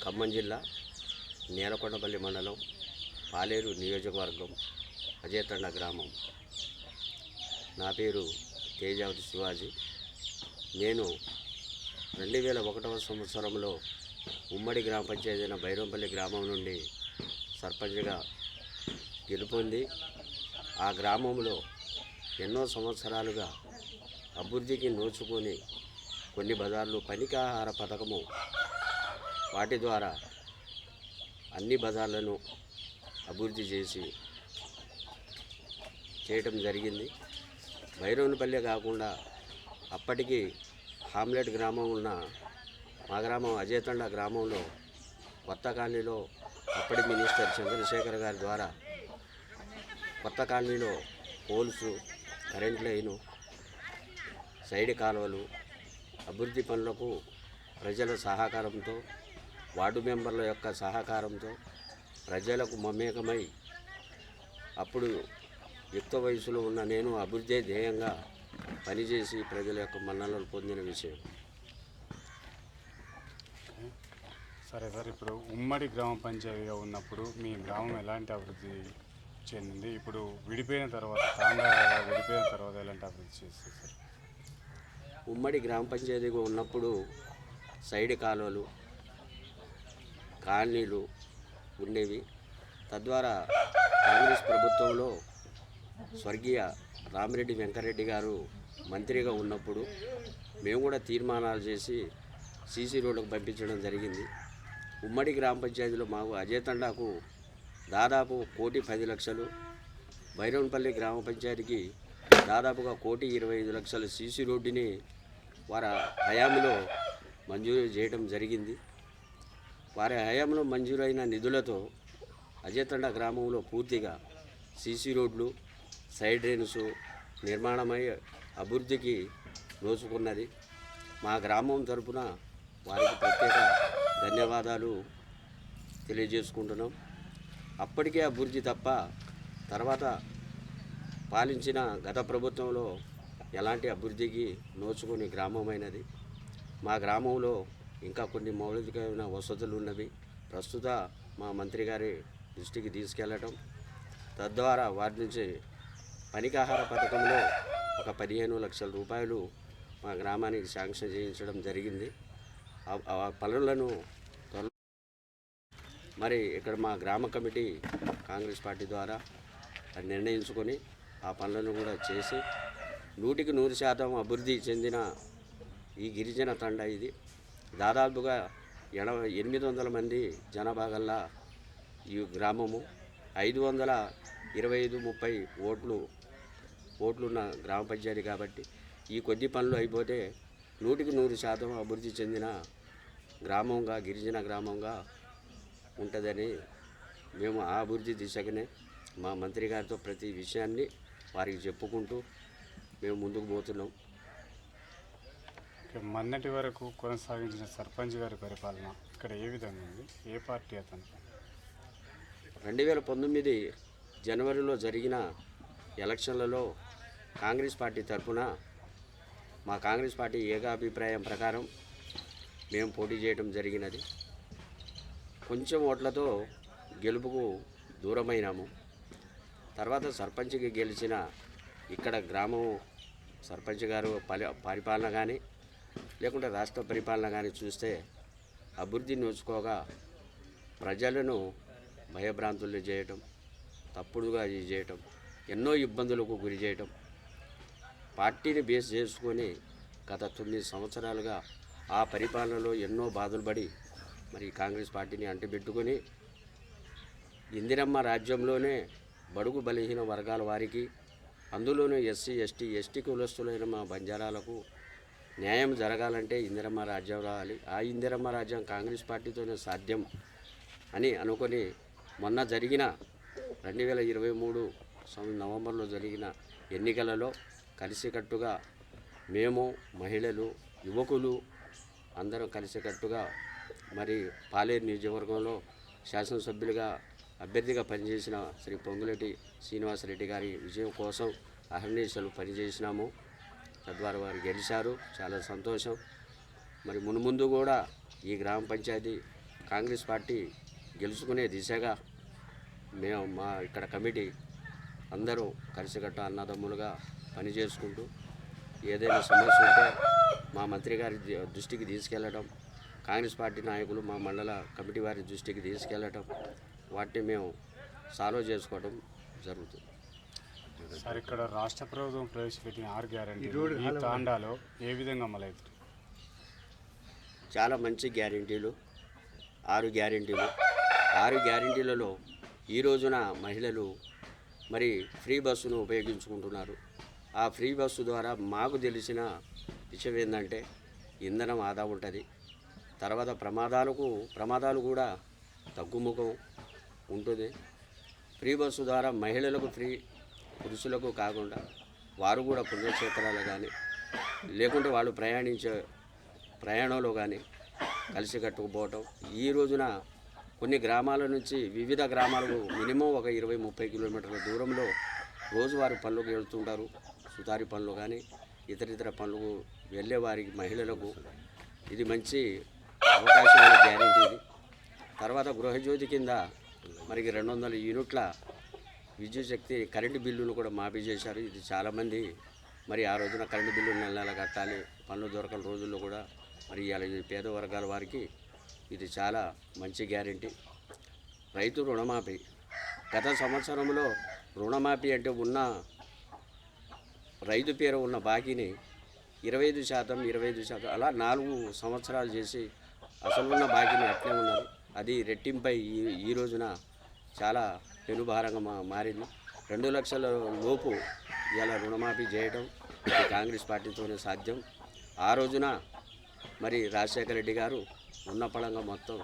ఖమ్మం జిల్లా నేలకొండపల్లి మండలం పాలేరు నియోజకవర్గం అజేతండ గ్రామం. నా పేరు తేజావతి శివాజీ. నేను 2001వ సంవత్సరంలో ఉమ్మడి గ్రామ పంచాయతీ అయిన బైరంపల్లి గ్రామం నుండి సర్పంచ్గా గెలుపొంది ఆ గ్రామంలో ఎన్నో సంవత్సరాలుగా అభివృద్ధికి నోచుకొని కొన్ని బజార్లు పనికాహార పథకము వాటి ద్వారా అన్ని బజార్లను అభివృద్ధి చేయటం జరిగింది. బైరవనపల్లె కాకుండా అప్పటికి హామ్లెట్ గ్రామం ఉన్న మా గ్రామం అజేతండ గ్రామంలో కొత్త కాలనీలో అప్పటి మినిస్టర్ చంద్రశేఖర్ గారి ద్వారా కొత్త కాలనీలో పోల్స్, కరెంట్ లైను, సైడ్ కాలువలు అభివృద్ధి పనులకు ప్రజల సహకారంతో, వార్డు మెంబర్ల యొక్క సహకారంతో ప్రజలకు మమేకమై అప్పుడు యుక్త వయసులో ఉన్న నేను అభివృద్ధి ధ్యేయంగా పనిచేసి ప్రజల యొక్క మన్ననలు పొందిన విషయం. సరే సార్, ఇప్పుడు ఉమ్మడి గ్రామ పంచాయతీగా ఉన్నప్పుడు మీ గ్రామం ఎలాంటి అభివృద్ధి చెందింది? ఇప్పుడు విడిపోయిన తర్వాత ఎలాంటి అభివృద్ధి చేస్తుంది సార్? ఉమ్మడి గ్రామ పంచాయతీగా ఉన్నప్పుడు సైడ్ కాలువలు, కాలనీలు ఉండేవి. తద్వారా కాంగ్రెస్ ప్రభుత్వంలో స్వర్గీయ రామిరెడ్డి వెంకరెడ్డి గారు మంత్రిగా ఉన్నప్పుడు మేము కూడా తీర్మానాలు చేసి సీసీ రోడ్లకు పంపించడం జరిగింది. ఉమ్మడి గ్రామ పంచాయతీలో మాకు అజేతండాకు దాదాపు 1,10,00,000, బైరవనపల్లి గ్రామ పంచాయతీకి దాదాపుగా 1,25,00,000 సీసీ రోడ్డుని వారి హయాంలో మంజూరు చేయడం జరిగింది. వారి హయాంలో మంజూరైన నిధులతో అజేతండ గ్రామంలో పూర్తిగా సీసీ రోడ్లు, సైడ్ డ్రైన్స్ నిర్మాణమై అభివృద్ధికి నోచుకున్నది. మా గ్రామం తరపున వారికి ప్రత్యేక ధన్యవాదాలు తెలియజేసుకుంటున్నాం. అప్పటికే అభివృద్ధి తప్ప తర్వాత పాలించిన గత ప్రభుత్వంలో ఎలాంటి అభివృద్ధికి నోచుకుని గ్రామమైనది. మా గ్రామంలో ఇంకా కొన్ని మౌలికమైన వసతులు ఉన్నవి. ప్రస్తుత మా మంత్రి గారి దృష్టికి తీసుకెళ్లటం, తద్వారా వారి నుంచి పనికాహార పథకంలో ఒక 15,00,000 రూపాయలు మా గ్రామానికి శాంక్షన్ చేయించడం జరిగింది. ఆ పనులను మరి ఇక్కడ మా గ్రామ కమిటీ కాంగ్రెస్ పార్టీ ద్వారా నిర్ణయించుకొని ఆ పనులను కూడా చేసి 100% అభివృద్ధి చెందిన ఈ గిరిజన తండ ఇది. దాదాపుగా 800 మంది జనాభా గల ఈ గ్రామము, 525-30 ఓట్లున్న గ్రామ పంచాయతీ కాబట్టి ఈ కొద్ది పనులు అయిపోతే 100% అభివృద్ధి చెందిన గ్రామంగా, గిరిజన గ్రామంగా ఉంటుందని మేము ఆ అభివృద్ధి దిశగానే మా మంత్రి గారితో ప్రతి విషయాన్ని వారికి చెప్పుకుంటూ మేము ముందుకు పోతున్నాం. మొన్నటి వరకు కొనసాగించిన సర్పంచ్ గారి పరిపాలన ఇక్కడ ఏ విధంగా ఉంది? ఏ పార్టీ అతను? 2019 జనవరిలో జరిగిన ఎలక్షన్లలో కాంగ్రెస్ పార్టీ తరఫున మా కాంగ్రెస్ పార్టీ ఏకాభిప్రాయం ప్రకారం మేము పోటీ చేయడం జరిగినది. కొంచెం ఓట్లతో గెలుపుకు దూరమైనాము. తర్వాత సర్పంచ్కి గెలిచిన ఇక్కడ గ్రామం సర్పంచ్ గారు పరిపాలన కానీ లేకుంటే రాష్ట్ర పరిపాలన కానీ చూస్తే అభివృద్ధి నోచుకోగా ప్రజలను భయభ్రాంతులు చేయటం, తప్పుడుగా చేయటం, ఎన్నో ఇబ్బందులకు గురి చేయటం, పార్టీని బేస్ చేసుకొని గత 9 సంవత్సరాలుగా ఆ పరిపాలనలో ఎన్నో బాధలు పడి మరి కాంగ్రెస్ పార్టీని అంటిపెట్టుకొని ఇందిరమ్మ రాజ్యంలోనే బడుగు బలహీన వర్గాల వారికి, అందులోనూ ఎస్సీ, ఎస్టీ కులస్తులైన మా బంజారాలకు న్యాయం జరగాలంటే ఇందిరమ్మ రాజ్యం రావాలి. ఆ ఇందిరమ్మ రాజ్యం కాంగ్రెస్ పార్టీతోనే సాధ్యం అని అనుకొని మొన్న జరిగిన 2023 నవంబర్లో జరిగిన ఎన్నికలలో కలిసికట్టుగా మేము, మహిళలు, యువకులు అందరం కలిసికట్టుగా మరి పాలేరు నియోజకవర్గంలో శాసనసభ్యులుగా అభ్యర్థిగా పనిచేసిన శ్రీ పొంగులేటి శ్రీనివాసరెడ్డి గారి విజయం కోసం అహర్నిశలు పనిచేసినాము. తద్వారా వారు గెలిచారు. చాలా సంతోషం. మరి మున్ముందు కూడా ఈ గ్రామ పంచాయతీ కాంగ్రెస్ పార్టీ గెలుచుకునే దిశగా మేము మా ఇక్కడ కమిటీ అందరూ కలిసికట్టు అన్నదమ్ములుగా పనిచేసుకుంటూ ఏదైనా సమస్య ఉంటే మా మంత్రి గారి దృష్టికి తీసుకెళ్ళడం, కాంగ్రెస్ పార్టీ నాయకులు మా మండల కమిటీ వారి దృష్టికి తీసుకెళ్ళటం, వాటిని మేము సాల్వ్ చేసుకోవడం జరుగుతుంది. సార్, ఇక్కడ రాష్ట్ర ప్రభుత్వం ప్రవేశపెట్టిన 6 గ్యారెంటీలు ఈ తాండాలో ఏ విధంగా అమలవుతుంది? చాలా మంచి గ్యారెంటీలు, 6 గ్యారెంటీలు. 6 గ్యారెంటీలలో ఈ రోజున మహిళలు మరి ఫ్రీ బస్సును ఉపయోగించుకుంటున్నారు. ఆ ఫ్రీ బస్సు ద్వారా మాకు తెలిసిన విషయం ఏంటంటే ఇంధనం ఆదా ఉంటుంది, తర్వాత ప్రమాదాలు కూడా తగ్గుముఖం ఉంటుంది. ఫ్రీ బస్సు ద్వారా మహిళలకు ఫ్రీ, పురుషులకు కాకుండా వారు కూడా పుణ్యక్షేత్రాలు కానీ లేకుంటే వాళ్ళు ప్రయాణంలో కానీ కలిసి కట్టుకుపోవటం. ఈ రోజున కొన్ని గ్రామాల నుంచి వివిధ గ్రామాలకు మినిమం ఒక 20-30 కిలోమీటర్ల దూరంలో రోజువారీ పనులకు వెళ్తుంటారు. సుతారి పనులు కానీ ఇతర పనులకు వెళ్ళే వారికి మహిళలకు ఇది మంచి అవకాశమైన గ్యారెంటీ ఇది. తర్వాత గృహజ్యోతి కింద మరి 200 యూనిట్ల విద్యుత్ శక్తి కరెంటు బిల్లును కూడా మాఫీ చేశారు. ఇది చాలామంది మరి ఆ రోజున కరెంటు బిల్లు నెల కట్టాలి, పనులు దొరకని రోజుల్లో కూడా మరి ఇలా పేద వర్గాల వారికి ఇది చాలా మంచి గ్యారెంటీ. రైతు రుణమాఫీ గత సంవత్సరంలో రుణమాఫీ అంటే ఉన్న రైతు పేరు ఉన్న బాకీని 25% అలా 4 సంవత్సరాలు చేసి అసలు ఉన్న బాకీని అట్లే ఉన్నది. అది రెట్టింపై ఈ రోజున చాలా పెనుభారంగా మారింది. 2 లక్షల లోపు ఇలా రుణమాఫీ చేయడం ఇది కాంగ్రెస్ పార్టీతోనే సాధ్యం. ఆ రోజున మరి రాజశేఖర రెడ్డి గారు ఉన్న పళంగా మొత్తం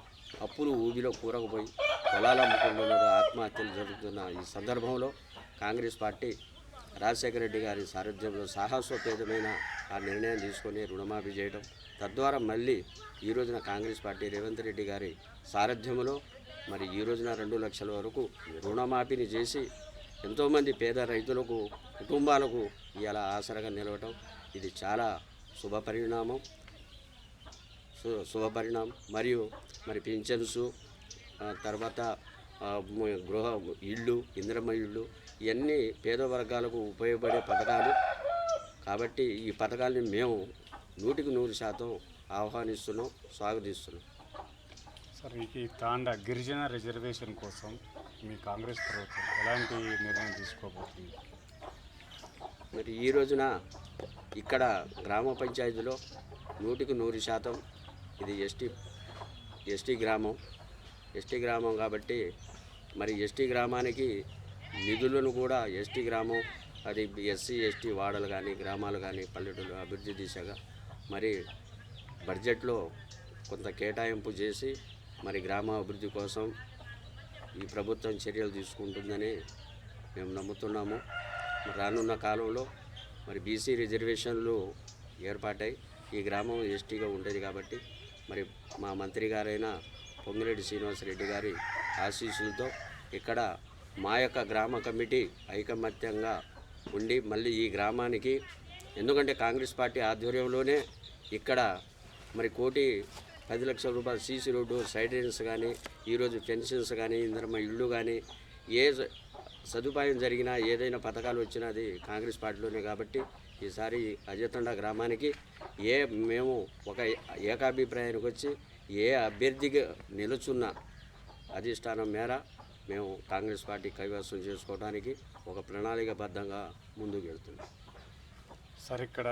అప్పులు ఊబిలో కూరకపోయి పొలాలు అమ్ముకుంటున్నారు, ఆత్మహత్యలు జరుగుతున్న ఈ సందర్భంలో కాంగ్రెస్ పార్టీ రాజశేఖర రెడ్డి గారి సారథ్యంలో సాహసోపేతమైన ఆ నిర్ణయం తీసుకొని రుణమాఫీ చేయడం, తద్వారా మళ్ళీ ఈ రోజున కాంగ్రెస్ పార్టీ రేవంత్ రెడ్డి గారి సారథ్యంలో మరి ఈ రోజున 2 లక్షల వరకు రుణమాఫీని చేసి ఎంతోమంది పేద రైతులకు కుటుంబాలకు ఇలా ఆసరగా నిలవటం ఇది చాలా శుభపరిణామం. మరియు మరి పింఛన్స్, తర్వాత గృహ ఇళ్ళు, ఇందిరమ్మ ఇళ్ళు ఇవన్నీ పేద వర్గాలకు ఉపయోగపడే పథకాలు కాబట్టి ఈ పథకాలని మేము 100% ఆహ్వానిస్తున్నాం, స్వాగతిస్తున్నాం. సార్, ఈ తాండా గిరిజన రిజర్వేషన్ కోసం మీ కాంగ్రెస్ ప్రభుత్వం ఎలాంటి నిర్ణయం తీసుకోబోతుంది? మరి ఈ రోజున ఇక్కడ గ్రామ పంచాయతీలో 100% ఇది ఎస్టీ గ్రామం కాబట్టి మరి ఎస్టీ గ్రామానికి నిధులను కూడా ఎస్టీ గ్రామం అది SC/ST వాడలు కానీ గ్రామాలు కానీ పల్లెటూరు అభివృద్ధి దిశగా మరి బడ్జెట్లో కొంత కేటాయింపు చేసి మరి గ్రామ అభివృద్ధి కోసం ఈ ప్రభుత్వం చర్యలు తీసుకుంటుందని మేము నమ్ముతున్నాము. రానున్న కాలంలో మరి BC రిజర్వేషన్లు ఏర్పాటై ఈ గ్రామం ఎస్టీగా ఉండేది కాబట్టి మరి మా మంత్రి గారైన పొంగిరెడ్డి శ్రీనివాసరెడ్డి గారి ఆశీస్సులతో ఇక్కడ మా యొక్క గ్రామ కమిటీ ఐకమత్యంగా ఉండి మళ్ళీ ఈ గ్రామానికి, ఎందుకంటే కాంగ్రెస్ పార్టీ ఆధ్వర్యంలోనే ఇక్కడ మరి 1,10 లక్షల రూపాయల సీసీ రోడ్డు, సైడ్ లైన్స్ కానీ ఈరోజు పెన్షన్స్ కానీ ఇందిరమ్మ ఇళ్ళు కానీ ఏ సదుపాయం జరిగినా ఏదైనా పథకాలు వచ్చినది కాంగ్రెస్ పార్టీలోనే కాబట్టి ఈసారి అజతండ గ్రామానికి మేము ఒక ఏకాభిప్రాయానికి వచ్చి ఏ అభ్యర్థిగా నిలుచున్న అధిష్టానం మేర మేము కాంగ్రెస్ పార్టీ కైవసం చేసుకోవడానికి ఒక ప్రణాళికాబద్ధంగా ముందుకు వెళ్తున్నాం. సార్, ఇక్కడ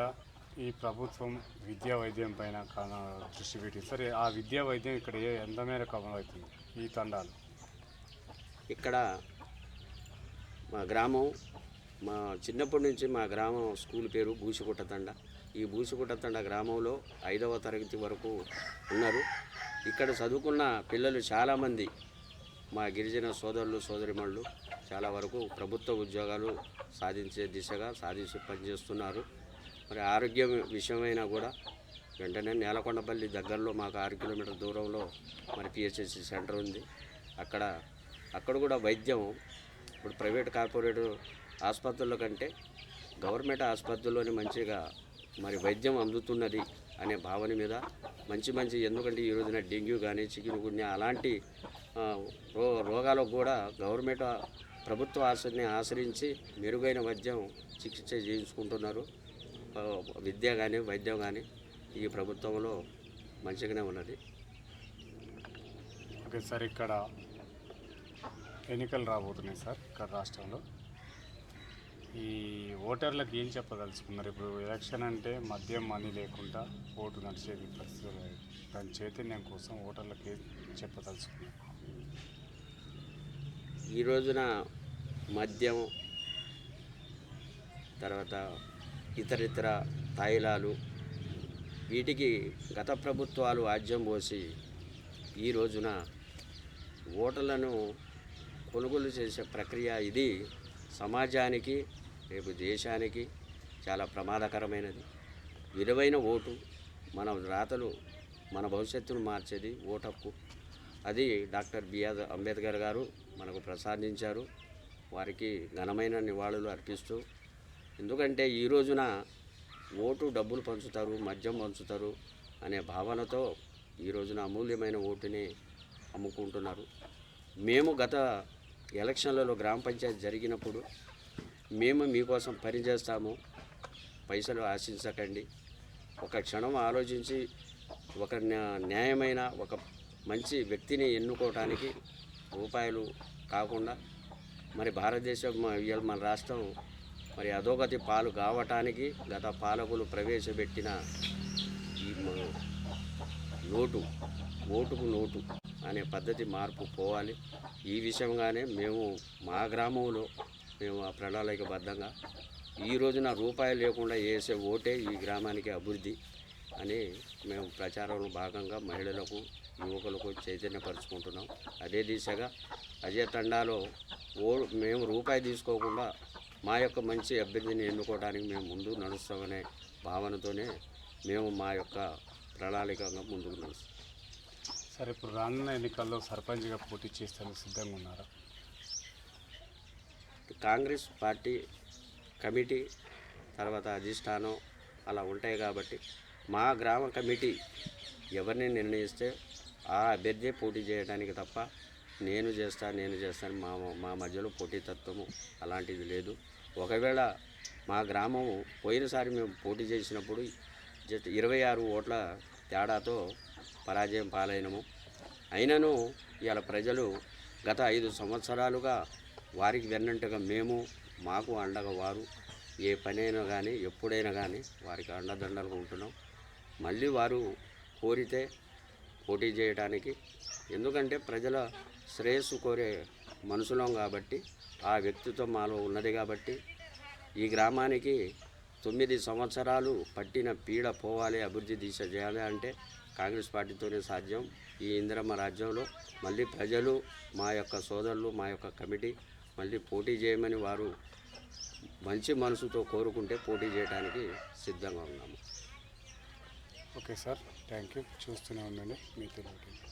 ఈ ప్రభుత్వం విద్యా వైద్యం పైన దృష్టి పెట్టి సరే ఆ విద్యా వైద్యం ఇక్కడ ఎంత మేరకు అమలవుతుంది ఈ తండాలు? ఇక్కడ మా గ్రామం మా చిన్నప్పటి నుంచి మా గ్రామం స్కూల్ పేరు బూసిగుట్టతండ. ఈ బూసిగుట్టతండ గ్రామంలో 5వ తరగతి వరకు ఉన్నారు. ఇక్కడ చదువుకున్న పిల్లలు చాలామంది మా గిరిజన సోదరులు సోదరిమణులు చాలా వరకు ప్రభుత్వ ఉద్యోగాలు సాధించే దిశగా పనిచేస్తున్నారు. మరి ఆరోగ్యం విషయమైనా కూడా వెంటనే నేలకొండపల్లి దగ్గరలో మాకు 6 కిలోమీటర్ల దూరంలో మరి PHC సెంటర్ ఉంది. అక్కడ కూడా వైద్యం ఇప్పుడు ప్రైవేట్ కార్పొరేట్ ఆసుపత్రుల కంటే గవర్నమెంట్ ఆసుపత్రుల్లోనే మంచిగా మరి వైద్యం అందుతున్నది. అనే భావన మీద మంచి మంచి, ఎందుకంటే ఈ రోజున డెంగ్యూ కానీ చికెన్ గున్యా అలాంటి రోగాలకు కూడా గవర్నమెంట్ ప్రభుత్వ ఆశని ఆశ్రయించి మెరుగైన వైద్యం చికిత్స చేయించుకుంటున్నారు. విద్య కానీ వైద్యం కానీ ఈ ప్రభుత్వంలో మంచిగానే ఉన్నది. ఓకే సార్, ఇక్కడ ఎన్నికలు రాబోతున్నాయి సార్ ఇక్కడ రాష్ట్రంలో. ఈ ఓటర్లకు ఏం చెప్పదలుచుకున్నారు? ఇప్పుడు ఎలక్షన్ అంటే మద్యం మనీ లేకుండా ఓటు నడిచేది పరిస్థితులు లేదు. దాని చైతన్యం కోసం ఓటర్లకు ఏం చెప్పదలుచుకున్నారు? ఈ రోజున మద్యం, తర్వాత ఇతరితర తైలాలు, వీటికి గత ప్రభుత్వాలు ఆజ్యం పోసి ఈ రోజున ఓటర్లను కొనుగోలు చేసే ప్రక్రియ ఇది సమాజానికి, రేపు దేశానికి చాలా ప్రమాదకరమైనది. విలువైన ఓటు, మన రాతలు, మన భవిష్యత్తును మార్చేది ఓటు హక్కు. అది డాక్టర్ బిఆర్ అంబేద్కర్ గారు మనకు ప్రసాదించారు. వారికి ఘనమైన నివాళులు అర్పిస్తూ, ఎందుకంటే ఈ రోజున ఓటు డబ్బులు పంచుతారు, మద్యం పంచుతారు అనే భావనతో ఈ రోజున అమూల్యమైన ఓటుని అమ్ముకుంటున్నారు. మేము గత ఎలక్షన్లలో గ్రామ పంచాయతీ జరిగినప్పుడు మేము మీకోసం పనిచేస్తాము, పైసలు ఆశించకండి, ఒక క్షణం ఆలోచించి ఒక న్యాయమైన ఒక మంచి వ్యక్తిని ఎన్నుకోవటానికి రూపాయలు కాకుండా, మరి భారతదేశం ఇవాళ మన రాష్ట్రం మరి అధోగతి పాలు కావటానికి గత పాలకులు ప్రవేశపెట్టిన ఈ ఓటుకు నోటు అనే పద్ధతి మార్పు పోవాలి. ఈ విషయంగానే మేము మా గ్రామంలో మేము ఆ ప్రణాళికబద్ధంగా ఈ రోజున రూపాయలు లేకుండా వేసే ఓటే ఈ గ్రామానికి అభివృద్ధి అని మేము ప్రచారంలో భాగంగా మహిళలకు, యువకులకు చైతన్యపరుచుకుంటున్నాం. అదే దిశగా అజయ్ తండాలో మేము రూపాయి తీసుకోకుండా మా యొక్క మంచి అభ్యర్థిని ఎన్నుకోవడానికి మేము ముందు నడుస్తామనే భావనతోనే మేము మా యొక్క ప్రణాళికంగా ముందుకు నడుస్తాం. సరే, ఇప్పుడు రానున్న ఎన్నికల్లో సర్పంచ్గా పోటీ చేసేందుకు సిద్ధంగా ఉన్నారా? కాంగ్రెస్ పార్టీ కమిటీ తర్వాత అధిష్టానం అలా ఉంటాయి కాబట్టి మా గ్రామ కమిటీ ఎవరిని నిర్ణయిస్తే ఆ అభ్యర్థి పోటీ చేయడానికి తప్ప నేను చేస్తాను మా మధ్యలో పోటీతత్వము అలాంటిది లేదు. ఒకవేళ మా గ్రామము పోయినసారి మేము పోటీ చేసినప్పుడు జస్ట్ 26 ఓట్ల తేడాతో పరాజయం పాలైనము. అయినను ఇవాళ ప్రజలు గత 5 సంవత్సరాలుగా వారికి వెన్నంటగా మేము, మాకు అండగా వారు, ఏ పనైనా కానీ ఎప్పుడైనా కానీ వారికి అండదండలుగా ఉంటున్నాం. మళ్ళీ వారు కోరితే పోటీ చేయడానికి, ఎందుకంటే ప్రజల శ్రేయస్సు కోరే మనుషులం కాబట్టి, ఆ వ్యక్తిత్వం మాలో ఉన్నది కాబట్టి ఈ గ్రామానికి 9 సంవత్సరాలు పట్టిన పీడ పోవాలి, అభివృద్ధి దిశ చేయాలి అంటే కాంగ్రెస్ పార్టీతోనే సాధ్యం. ఈ ఇందిరమ్మ రాజ్యంలో మళ్ళీ ప్రజలు, మా యొక్క సోదరులు, మా యొక్క కమిటీ మళ్ళీ పోటీ చేయమని వారు మంచి మనసుతో కోరుకుంటే పోటీ చేయడానికి సిద్ధంగా ఉన్నాము. Okay sir, thank you. చూస్తూనే ఉండండి మీ తెలుగు.